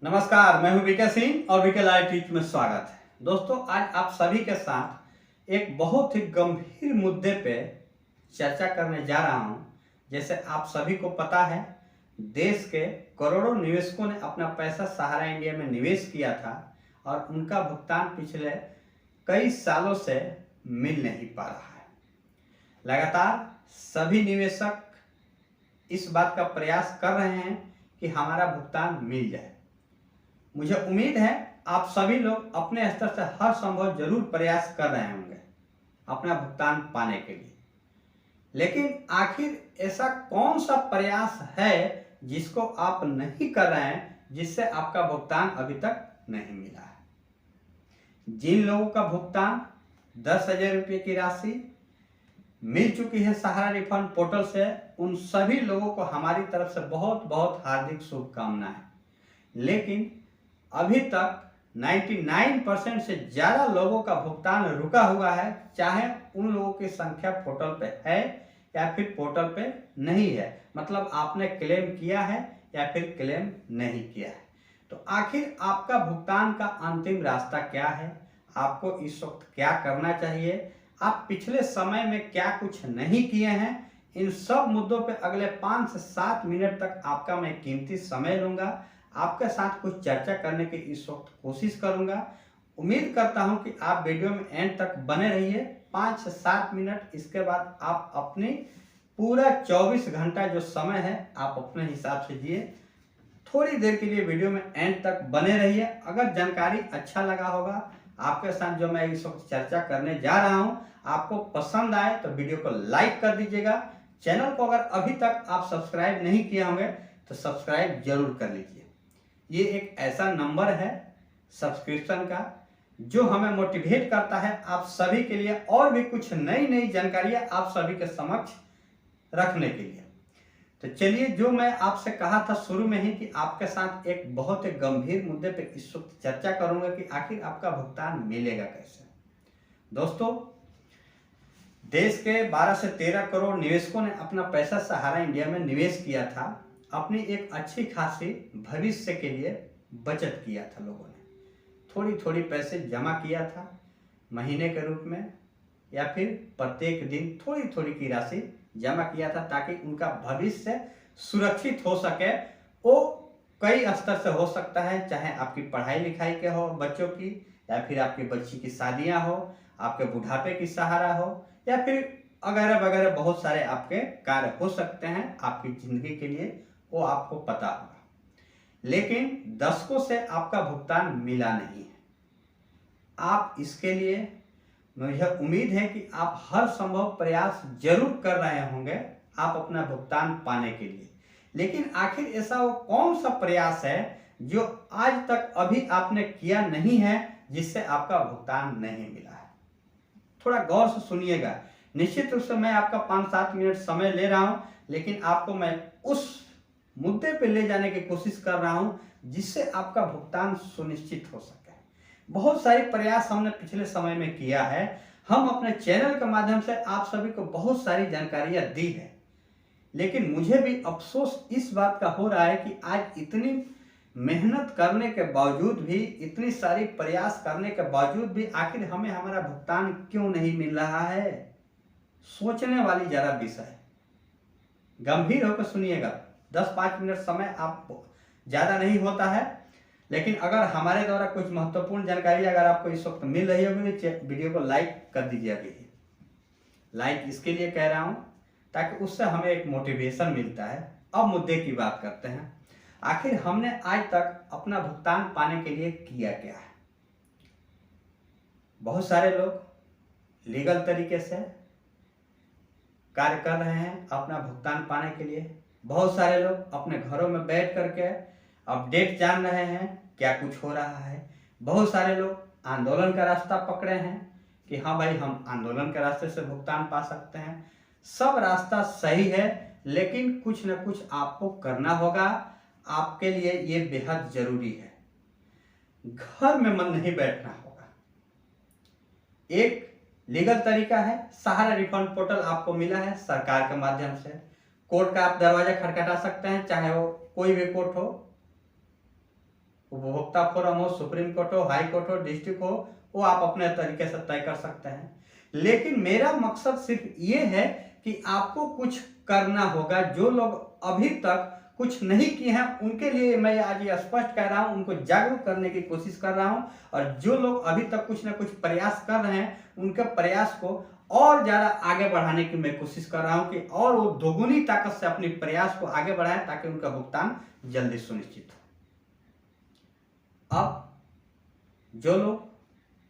नमस्कार, मैं हूं वीके सिंह और वीके लाइव टीच में स्वागत है। दोस्तों, आज आप सभी के साथ एक बहुत ही गंभीर मुद्दे पे चर्चा करने जा रहा हूं। जैसे आप सभी को पता है, देश के करोड़ों निवेशकों ने अपना पैसा सहारा इंडिया में निवेश किया था और उनका भुगतान पिछले कई सालों से मिल नहीं पा रहा है। लगातार सभी निवेशक इस बात का प्रयास कर रहे हैं कि हमारा भुगतान मिल जाए। मुझे उम्मीद है आप सभी लोग अपने स्तर से हर संभव जरूर प्रयास कर रहे होंगे अपना भुगतान पाने के लिए। लेकिन आखिर ऐसा कौन सा प्रयास है जिसको आप नहीं कर रहे हैं, जिससे आपका भुगतान अभी तक नहीं मिला है? जिन लोगों का भुगतान 10,000 रुपये की राशि मिल चुकी है सहारा रिफंड पोर्टल से, उन सभी लोगों को हमारी तरफ से बहुत बहुत हार्दिक शुभकामनाएं। लेकिन अभी तक 99% से ज़्यादा लोगों का भुगतान रुका हुआ है, चाहे उन लोगों की संख्या पोर्टल पे है या फिर पोर्टल पे नहीं है। मतलब आपने क्लेम किया है या फिर क्लेम नहीं किया है। तो आखिर आपका भुगतान का अंतिम रास्ता क्या है? आपको इस वक्त क्या करना चाहिए? आप पिछले समय में क्या कुछ नहीं किए हैं? इन सब मुद्दों पे अगले 5 से 7 मिनट तक आपका मैं कीमती समय लूँगा। आपके साथ कुछ चर्चा करने की इस वक्त कोशिश करूंगा। उम्मीद करता हूं कि आप वीडियो में एंड तक बने रहिए। 5 से 7 मिनट, इसके बाद आप अपनी पूरा 24 घंटा जो समय है आप अपने हिसाब से जिए। थोड़ी देर के लिए वीडियो में एंड तक बने रहिए। अगर जानकारी अच्छा लगा होगा, आपके साथ जो मैं इस वक्त चर्चा करने जा रहा हूं आपको पसंद आए तो वीडियो को लाइक कर दीजिएगा। चैनल को अगर अभी तक आप सब्सक्राइब नहीं किए होंगे तो सब्सक्राइब जरूर कर लीजिए। ये एक ऐसा नंबर है सब्सक्रिप्शन का जो हमें मोटिवेट करता है आप सभी के लिए और भी कुछ नई नई जानकारियां आप सभी के समक्ष रखने के लिए। तो चलिए, जो मैं आपसे कहा था शुरू में ही कि आपके साथ एक बहुत ही गंभीर मुद्दे पे इस वक्त चर्चा करूंगा कि आखिर आपका भुगतान मिलेगा कैसे। दोस्तों, देश के 12 से 13 करोड़ निवेशकों ने अपना पैसा सहारा इंडिया में निवेश किया था। अपनी एक अच्छी खासी भविष्य के लिए बचत किया था। लोगों ने थोड़ी थोड़ी पैसे जमा किया था, महीने के रूप में या फिर प्रत्येक दिन थोड़ी थोड़ी की राशि जमा किया था, ताकि उनका भविष्य सुरक्षित हो सके। वो कई स्तर से हो सकता है, चाहे आपकी पढ़ाई लिखाई के हो बच्चों की, या फिर आपकी बच्ची की शादियां हो, आपके बुढ़ापे की सहारा हो, या फिर वगैरह वगैरह बहुत सारे आपके कार्य हो सकते हैं आपकी जिंदगी के लिए, वो आपको पता होगा। लेकिन दशकों से आपका भुगतान मिला नहीं है। आप इसके लिए, मुझे उम्मीद है कि आप हर संभव प्रयास जरूर कर रहे होंगे आप अपना भुगतान पाने के लिए। लेकिन आखिर ऐसा वो कौन सा प्रयास है जो आज तक अभी आपने किया नहीं है, जिससे आपका भुगतान नहीं मिला है? थोड़ा गौर से सुनिएगा। निश्चित रूप से मैं आपका 5-7 मिनट समय ले रहा हूं, लेकिन आपको मैं उस मुद्दे पे ले जाने की कोशिश कर रहा हूं जिससे आपका भुगतान सुनिश्चित हो सके। बहुत सारे प्रयास हमने पिछले समय में किया है। हम अपने चैनल के माध्यम से आप सभी को बहुत सारी जानकारियां दी है, लेकिन मुझे भी अफसोस इस बात का हो रहा है कि आज इतनी मेहनत करने के बावजूद भी, इतनी सारी प्रयास करने के बावजूद भी आखिर हमें हमारा भुगतान क्यों नहीं मिल रहा है। सोचने वाली जरा विषय है। गंभीर होकर सुनिएगा। 10-5 मिनट समय आप ज़्यादा नहीं होता है, लेकिन अगर हमारे द्वारा कुछ महत्वपूर्ण जानकारी अगर आपको इस वक्त मिल रही होगी तो वीडियो को लाइक कर दीजिए। अभी लाइक इसके लिए कह रहा हूँ ताकि उससे हमें एक मोटिवेशन मिलता है। अब मुद्दे की बात करते हैं। आखिर हमने आज तक अपना भुगतान पाने के लिए किया क्या है? बहुत सारे लोग लीगल तरीके से कार्य कर रहे हैं अपना भुगतान पाने के लिए। बहुत सारे लोग अपने घरों में बैठ करके अपडेट जान रहे हैं क्या कुछ हो रहा है। बहुत सारे लोग आंदोलन का रास्ता पकड़े हैं कि हाँ भाई, हम आंदोलन के रास्ते से भुगतान पा सकते हैं। सब रास्ता सही है, लेकिन कुछ न कुछ आपको करना होगा। आपके लिए ये बेहद जरूरी है। घर में मन नहीं बैठना होगा। एक लीगल तरीका है, सहारा रिफंड पोर्टल आपको मिला है सरकार के माध्यम से। कोर्ट का आप दरवाजा खटखटा सकते हैं, चाहे वो कोई भी कोर्ट हो। उपभोक्ता फोरम हो, सुप्रीम कोर्ट हो, हाई कोर्ट हो, डिस्ट्रिक्ट हो, वो आप अपने तरीके से तय कर सकते हैं। लेकिन मेरा मकसद सिर्फ ये है कि आपको कुछ करना होगा। जो लोग अभी तक कुछ नहीं किए हैं उनके लिए मैं आज ये स्पष्ट कह रहा हूं, उनको जागरूक करने की कोशिश कर रहा हूं। और जो लोग अभी तक कुछ ना कुछ प्रयास कर रहे हैं उनके प्रयास को और ज्यादा आगे बढ़ाने की मैं कोशिश कर रहा हूं कि और वो दोगुनी ताकत से अपनी प्रयास को आगे बढ़ाएं ताकि उनका भुगतान जल्दी सुनिश्चित हो। अब जो लोग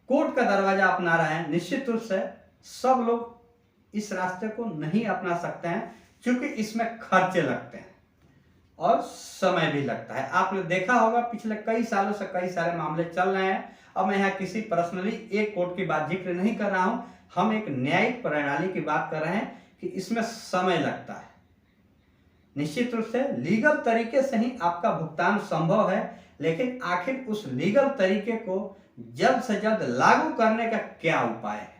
कोर्ट का दरवाजा अपना रहे हैं, निश्चित रूप से सब लोग इस रास्ते को नहीं अपना सकते हैं, क्योंकि इसमें खर्चे लगते हैं और समय भी लगता है। आपने देखा होगा पिछले कई सालों से कई सारे मामले चल रहे हैं। अब मैं यहाँ किसी पर्सनली एक कोर्ट की बात जिक्र नहीं कर रहा हूं, हम एक न्यायिक प्रणाली की बात कर रहे हैं कि इसमें समय लगता है। निश्चित रूप से लीगल तरीके से ही आपका भुगतान संभव है, लेकिन आखिर उस लीगल तरीके को जल्द से जल्द लागू करने का क्या उपाय है,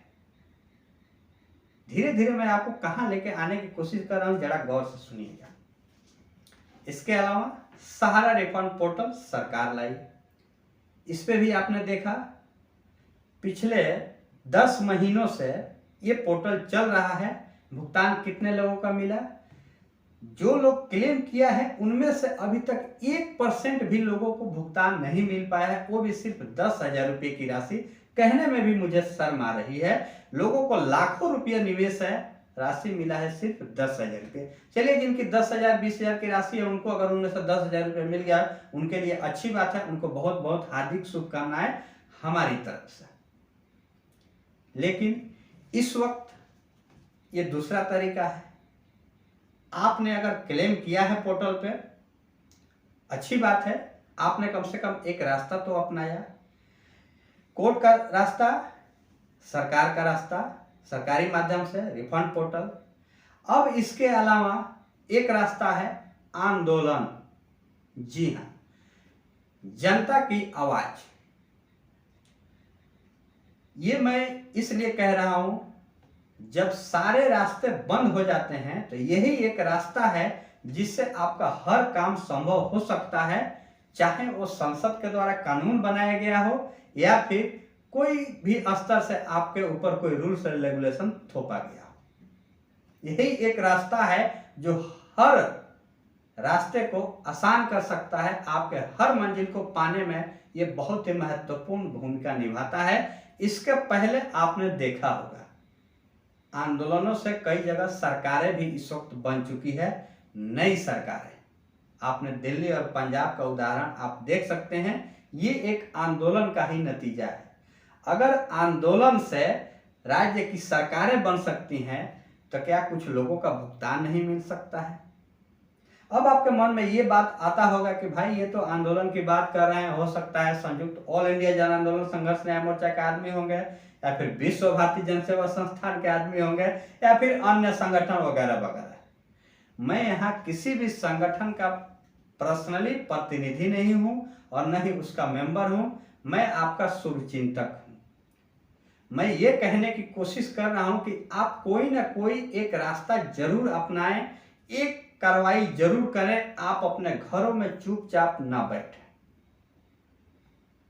धीरे धीरे मैं आपको कहां लेके आने की कोशिश कर रहा हूं, जरा गौर से सुनिएगा। इसके अलावा सहारा रिफंड पोर्टल सरकार लाई, इस पे भी आपने देखा पिछले 10 महीनों से ये पोर्टल चल रहा है। भुगतान कितने लोगों का मिला? जो लोग क्लेम किया है उनमें से अभी तक 1% भी लोगों को भुगतान नहीं मिल पाया है, वो भी सिर्फ 10,000 रुपये की राशि। कहने में भी मुझे शर्म आ रही है, लोगों को लाखों रुपये निवेश है, राशि मिला है सिर्फ 10,000 रुपये। चलिए, जिनकी 10,000 20,000 की राशि है उनको अगर उनमें से 10,000 रुपये मिल गया उनके लिए अच्छी बात है, उनको बहुत बहुत हार्दिक शुभकामनाएं हमारी तरफ से। लेकिन इस वक्त ये दूसरा तरीका है। आपने अगर क्लेम किया है पोर्टल पे, अच्छी बात है, आपने कम से कम एक रास्ता तो अपनाया, कोर्ट का रास्ता, सरकार का रास्ता, सरकारी माध्यम से रिफंड पोर्टल। अब इसके अलावा एक रास्ता है आंदोलन। जी हां, जनता की आवाज। ये मैं इसलिए कह रहा हूं, जब सारे रास्ते बंद हो जाते हैं तो यही एक रास्ता है जिससे आपका हर काम संभव हो सकता है, चाहे वो संसद के द्वारा कानून बनाया गया हो या फिर कोई भी स्तर से आपके ऊपर कोई रूल्स एंड रेगुलेशन थोपा गया हो। यही एक रास्ता है जो हर रास्ते को आसान कर सकता है, आपके हर मंजिल को पाने में ये बहुत ही महत्वपूर्ण भूमिका निभाता है। इसके पहले आपने देखा होगा आंदोलनों से कई जगह सरकारें भी इस वक्त बन चुकी है, नई सरकारें। आपने दिल्ली और पंजाब का उदाहरण आप देख सकते हैं, ये एक आंदोलन का ही नतीजा है। अगर आंदोलन से राज्य की सरकारें बन सकती हैं तो क्या कुछ लोगों का भुगतान नहीं मिल सकता है? अब आपके मन में ये बात आता होगा कि भाई ये तो आंदोलन की बात कर रहे हैं, हो सकता है संयुक्त ऑल इंडिया जन आंदोलन संघर्ष न्याय मोर्चा के आदमी होंगे या फिर विश्व भारती जनसेवा संस्थान के आदमी होंगे या फिर अन्य संगठन वगैरह वगैरह। मैं यहाँ किसी भी संगठन का पर्सनली प्रतिनिधि नहीं हूं और न ही उसका मेंबर हूं, मैं आपका शुभचिंतक हूं। मैं ये कहने की कोशिश कर रहा हूं कि आप कोई ना कोई एक रास्ता जरूर अपनाएं, एक कार्रवाई जरूर करें। आप अपने घरों में चुपचाप ना बैठें,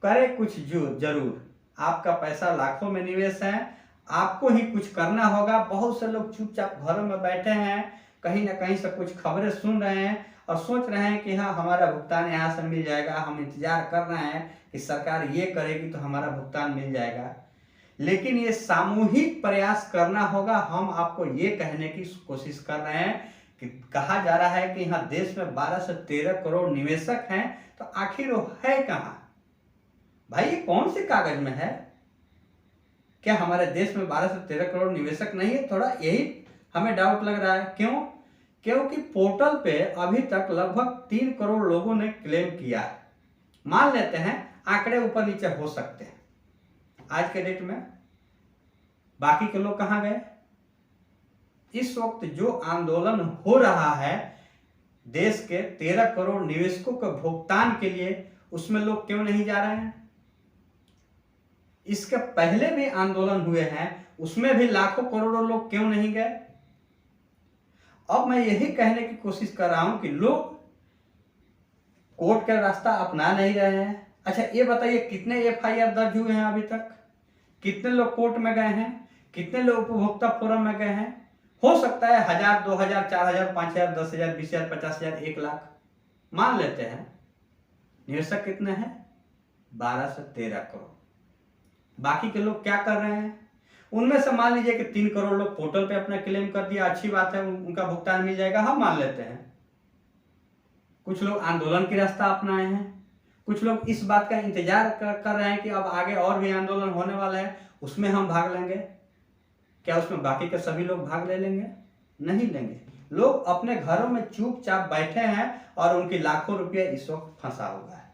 करें कुछ जरूर। आपका पैसा लाखों में निवेश है, आपको ही कुछ करना होगा। बहुत से लोग चुपचाप घरों में बैठे हैं, कहीं ना कहीं से कुछ खबरें सुन रहे हैं और सोच रहे हैं कि हाँ हमारा भुगतान यहाँ से मिल जाएगा, हम इंतजार कर रहे हैं कि सरकार ये करेगी तो हमारा भुगतान मिल जाएगा। लेकिन ये सामूहिक प्रयास करना होगा। हम आपको ये कहने की कोशिश कर रहे हैं कि कहा जा रहा है कि यहाँ देश में 12 से 13 करोड़ निवेशक हैं, तो आखिर वो है कहाँ? भाई ये कौन से कागज में है? क्या हमारे देश में 12 से 13 करोड़ निवेशक नहीं है? थोड़ा यही हमें डाउट लग रहा है। क्यों? क्योंकि पोर्टल पे अभी तक लगभग 3 करोड़ लोगों ने क्लेम किया है। मान लेते हैं आंकड़े ऊपर नीचे हो सकते हैं आज के डेट में, बाकी के लोग कहां गए? इस वक्त जो आंदोलन हो रहा है देश के 13 करोड़ निवेशकों के भुगतान के लिए, उसमें लोग क्यों नहीं जा रहे हैं? इसके पहले भी आंदोलन हुए हैं, उसमें भी लाखों करोड़ों लोग क्यों नहीं गए? अब मैं यही कहने की कोशिश कर रहा हूं कि लोग कोर्ट का रास्ता अपना नहीं रहे हैं। अच्छा ये बताइए कितने FIR दर्ज हुए हैं अभी तक, कितने लोग कोर्ट में गए हैं, कितने लोग उपभोक्ता फोरम में गए हैं। हो सकता है 1000, 2000, 4000, 5000, 10,000, 20,000, 50,000, 1,00,000 मान लेते हैं। निवेशक कितने हैं? 12 से 13 करोड़। बाकी के लोग क्या कर रहे हैं? उनमें से मान लीजिए कि 3 करोड़ लोग पोर्टल पे अपना क्लेम कर दिया, अच्छी बात है, उनका भुगतान मिल जाएगा, हम मान लेते हैं। कुछ लोग आंदोलन की रास्ता अपनाए हैं, कुछ लोग इस बात का इंतजार कर रहे हैं कि अब आगे और भी आंदोलन होने वाला है, उसमें हम भाग लेंगे। क्या उसमें बाकी के सभी लोग भाग ले लेंगे? नहीं लेंगे। लोग अपने घरों में चुपचाप बैठे हैं और उनकी लाखों रुपये इस वक्त फंसा हुआ है।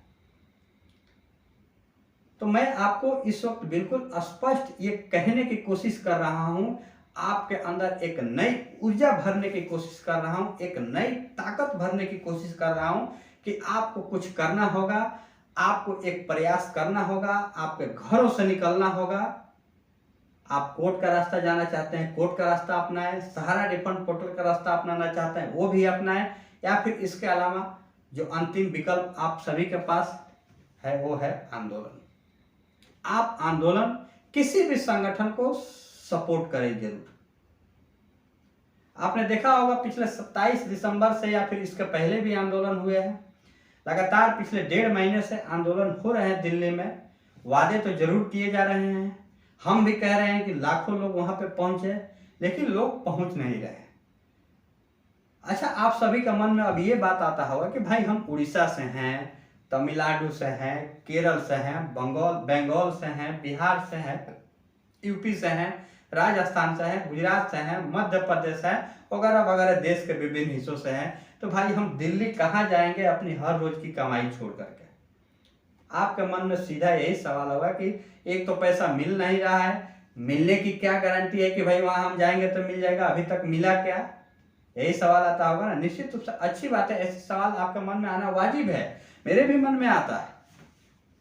तो मैं आपको इस वक्त बिल्कुल स्पष्ट ये कहने की कोशिश कर रहा हूं, आपके अंदर एक नई ऊर्जा भरने की कोशिश कर रहा हूं, एक नई ताकत भरने की कोशिश कर रहा हूं कि आपको कुछ करना होगा, आपको एक प्रयास करना होगा, आपके घरों से निकलना होगा। आप कोर्ट का रास्ता जाना चाहते हैं, कोर्ट का रास्ता अपनाएं, सहारा रिफंड पोर्टल का रास्ता अपनाना चाहते हैं, वो भी अपनाएं, या फिर इसके अलावा जो अंतिम विकल्प आप सभी के पास है वो है आंदोलन। आप आंदोलन किसी भी संगठन को सपोर्ट करें जरूर। आपने देखा होगा पिछले 27 दिसंबर से या फिर इसके पहले भी आंदोलन हुए हैं। लगातार पिछले 1.5 महीने से आंदोलन हो रहे हैं दिल्ली में। वादे तो जरूर किए जा रहे हैं, हम भी कह रहे हैं कि लाखों लोग वहां पे पहुंचे, लेकिन लोग पहुंच नहीं रहे। अच्छा आप सभी का मन में अब ये बात आता होगा कि भाई हम उड़ीसा से हैं, तमिलनाडु से हैं, केरल से हैं, बंगाल से हैं, बिहार से हैं, यूपी से हैं, राजस्थान से हैं, गुजरात से हैं, मध्य प्रदेश से हैं, वगैरह वगैरह देश के विभिन्न हिस्सों से हैं। तो भाई हम दिल्ली कहाँ जाएंगे अपनी हर रोज की कमाई छोड़ करके? आपके मन में सीधा यही सवाल होगा कि एक तो पैसा मिल नहीं रहा है, मिलने की क्या गारंटी है कि भाई वहां हम जाएंगे तो मिल जाएगा, अभी तक मिला क्या? यही सवाल आता होगा ना। निश्चित रूप से अच्छी बात है, ऐसे सवाल आपके मन में आना वाजिब है, मेरे भी मन में आता है,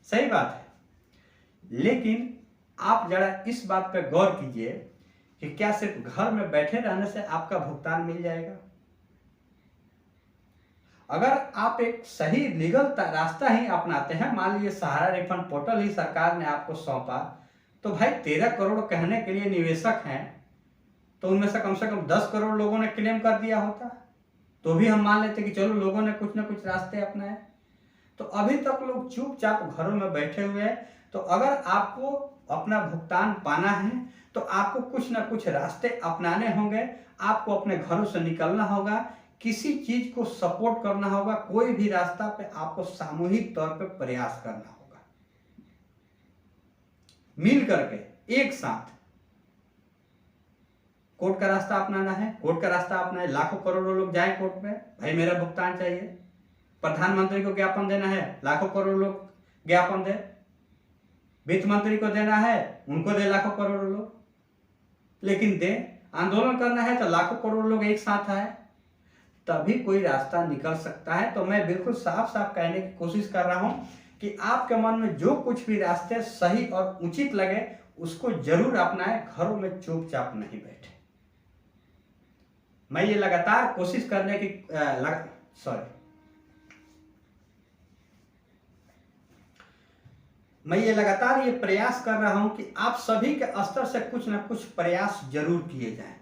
सही बात है। लेकिन आप जरा इस बात पे गौर कीजिए कि क्या सिर्फ घर में बैठे रहने से आपका भुगतान मिल जाएगा? अगर आप एक सही लीगल रास्ता ही अपनाते हैं, मान लीजिए सहारा रिफंड पोर्टल ही सरकार ने आपको सौंपा, तो भाई 13 करोड़ कहने के लिए निवेशक हैं, तो उनमें से कम 10 करोड़ लोगों ने क्लेम कर दिया होता, तो भी हम मान लेते कि चलो लोगों ने कुछ ना कुछ रास्ते अपनाए। तो अभी तक लोग चुपचाप घरों में बैठे हुए हैं। तो अगर आपको अपना भुगतान पाना है तो आपको कुछ ना कुछ रास्ते अपनाने होंगे, आपको अपने घरों से निकलना होगा, किसी चीज को सपोर्ट करना होगा, कोई भी रास्ता पे आपको सामूहिक तौर पे प्रयास करना होगा, मिल करके एक साथ। कोर्ट का रास्ता अपनाना है, कोर्ट का रास्ता अपनाए, लाखों करोड़ों लोग जाए कोर्ट में, भाई मेरा भुगतान चाहिए। प्रधानमंत्री को ज्ञापन देना है, लाखों करोड़ लोग ज्ञापन दे। वित्त मंत्री को देना है, उनको दे लाखों करोड़ लोग, लेकिन दे। आंदोलन करना है तो लाखों करोड़ लोग एक साथ आए, तभी कोई रास्ता निकल सकता है। तो मैं बिल्कुल साफ साफ कहने की कोशिश कर रहा हूं कि आपके मन में जो कुछ भी रास्ते सही और उचित लगे उसको जरूर अपनाएं, घरों में चुपचाप नहीं बैठे। मैं ये लगातार कोशिश करने की मैं ये लगातार ये प्रयास कर रहा हूं कि आप सभी के स्तर से कुछ ना कुछ प्रयास जरूर किए जाएं।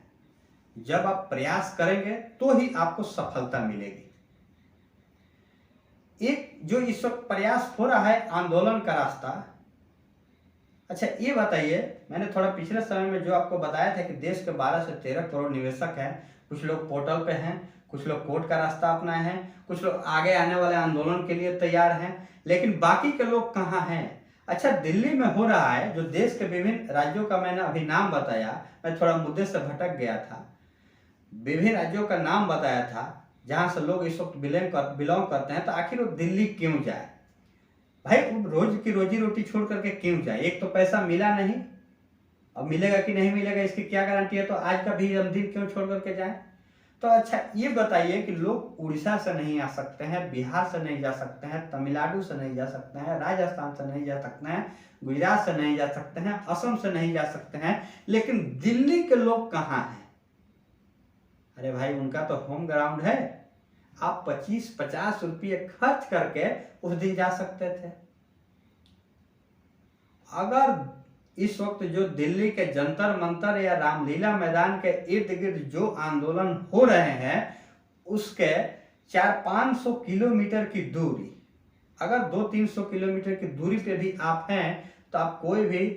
जब आप प्रयास करेंगे तो ही आपको सफलता मिलेगी। एक जो इस वक्त प्रयास हो रहा है आंदोलन का रास्ता। अच्छा ये बताइए, मैंने थोड़ा पिछले समय में जो आपको बताया था कि देश के 12 से 13 करोड़ निवेशक हैं, कुछ लोग पोर्टल पे हैं, कुछ लोग कोर्ट का रास्ता अपनाए हैं, कुछ लोग आगे आने वाले आंदोलन के लिए तैयार हैं, लेकिन बाकी के लोग कहाँ हैं? अच्छा दिल्ली में हो रहा है, जो देश के विभिन्न राज्यों का मैंने अभी नाम बताया, मैं थोड़ा मुद्दे से भटक गया था, विभिन्न राज्यों का नाम बताया था जहां से लोग इस वक्त बिलोंग करते हैं, तो आखिर वो दिल्ली क्यों जाए? भाई रोज की रोजी रोटी छोड़ करके क्यों जाए? एक तो पैसा मिला नहीं, अब मिलेगा कि नहीं मिलेगा इसकी क्या गारंटी है? तो आज का भी दिन क्यों छोड़ करके जाए? तो अच्छा ये बताइए कि लोग उड़ीसा से नहीं आ सकते हैं, बिहार से नहीं जा सकते हैं, तमिलनाडु से नहीं जा सकते हैं, राजस्थान से नहीं जा सकते हैं, गुजरात से नहीं जा सकते हैं, असम से नहीं जा सकते हैं, लेकिन दिल्ली के लोग कहाँ हैं? अरे भाई उनका तो होम ग्राउंड है। आप 25-50 रुपये खर्च करके उस दिन जा सकते थे। अगर इस वक्त जो दिल्ली के जंतर मंतर या रामलीला मैदान के इर्द गिर्द जो आंदोलन हो रहे हैं उसके 400-500 किलोमीटर की दूरी, अगर 200-300 किलोमीटर की दूरी पे भी आप हैं तो आप कोई भी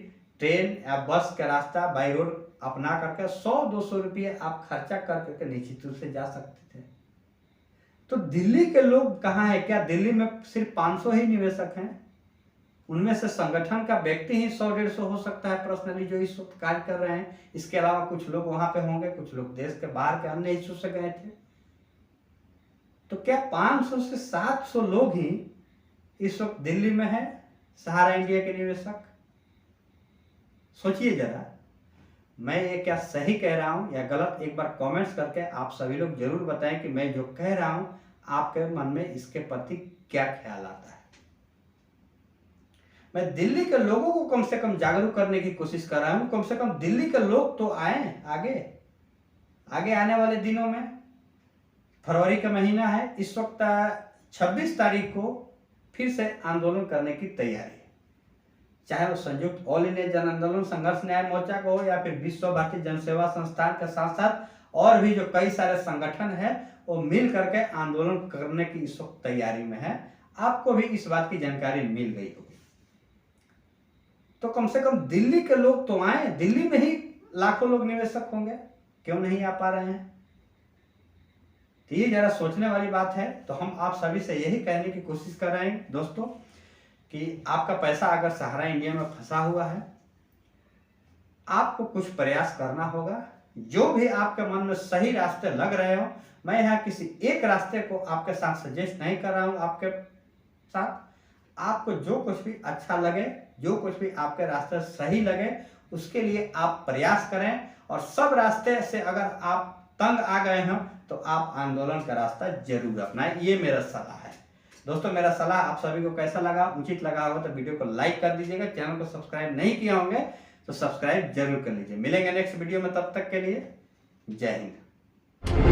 ट्रेन या बस का रास्ता बाई रोड अपना करके 100-200 रुपये आप खर्चा करके निश्चित रूप से जा सकते थे। तो दिल्ली के लोग कहाँ हैं? क्या दिल्ली में सिर्फ 500 ही निवेशक हैं? उनमें से संगठन का व्यक्ति ही 100-150 हो सकता है पर्सनली जो इस वक्त कार्य कर रहे हैं। इसके अलावा कुछ लोग वहां पे होंगे, कुछ लोग देश के बाहर के अन्य हिस्सों से गए थे। तो क्या 500 से 700 लोग ही इस वक्त दिल्ली में है सहारा इंडिया के निवेशक? सोचिए जरा, मैं ये क्या सही कह रहा हूं या गलत, एक बार कमेंट्स करके आप सभी लोग जरूर बताएं कि मैं जो कह रहा हूं आपके मन में इसके प्रति क्या ख्याल आता है। मैं दिल्ली के लोगों को कम से कम जागरूक करने की कोशिश कर रहा हूं। कम से कम दिल्ली के लोग तो आए आगे आने वाले दिनों में। फरवरी का महीना है, इस वक्त 26 तारीख को फिर से आंदोलन करने की तैयारी है। चाहे वो संयुक्त ऑल इंडिया जन आंदोलन संघर्ष न्याय मोर्चा को हो या फिर विश्व भारती जनसेवा संस्थान के साथ साथ और भी जो कई सारे संगठन है वो मिल करके आंदोलन करने की इस वक्त तैयारी में है। आपको भी इस बात की जानकारी मिल गई होगी। तो कम से कम दिल्ली के लोग तो आए। दिल्ली में ही लाखों लोग निवेशक होंगे, क्यों नहीं आ पा रहे हैं? तो ये जरा सोचने वाली बात है। तो हम आप सभी से यही कहने की कोशिश कर रहे हैं दोस्तों कि आपका पैसा अगर सहारा इंडिया में फंसा हुआ है, आपको कुछ प्रयास करना होगा। जो भी आपके मन में सही रास्ते लग रहे हो, मैं यहाँ किसी एक रास्ते को आपके साथ सजेस्ट नहीं कर रहा हूँ। आपके साथ आपको जो कुछ भी अच्छा लगे, जो कुछ भी आपके रास्ते सही लगे, उसके लिए आप प्रयास करें। और सब रास्ते से अगर आप तंग आ गए हो तो आप आंदोलन का रास्ता जरूर अपनाएं। ये मेरा सलाह है दोस्तों। मेरा सलाह आप सभी को कैसा लगा, उचित लगा होगा तो वीडियो को लाइक कर दीजिएगा। चैनल को सब्सक्राइब नहीं किया होंगे तो सब्सक्राइब जरूर कर लीजिए। मिलेंगे नेक्स्ट वीडियो में, तब तक के लिए जय हिंद।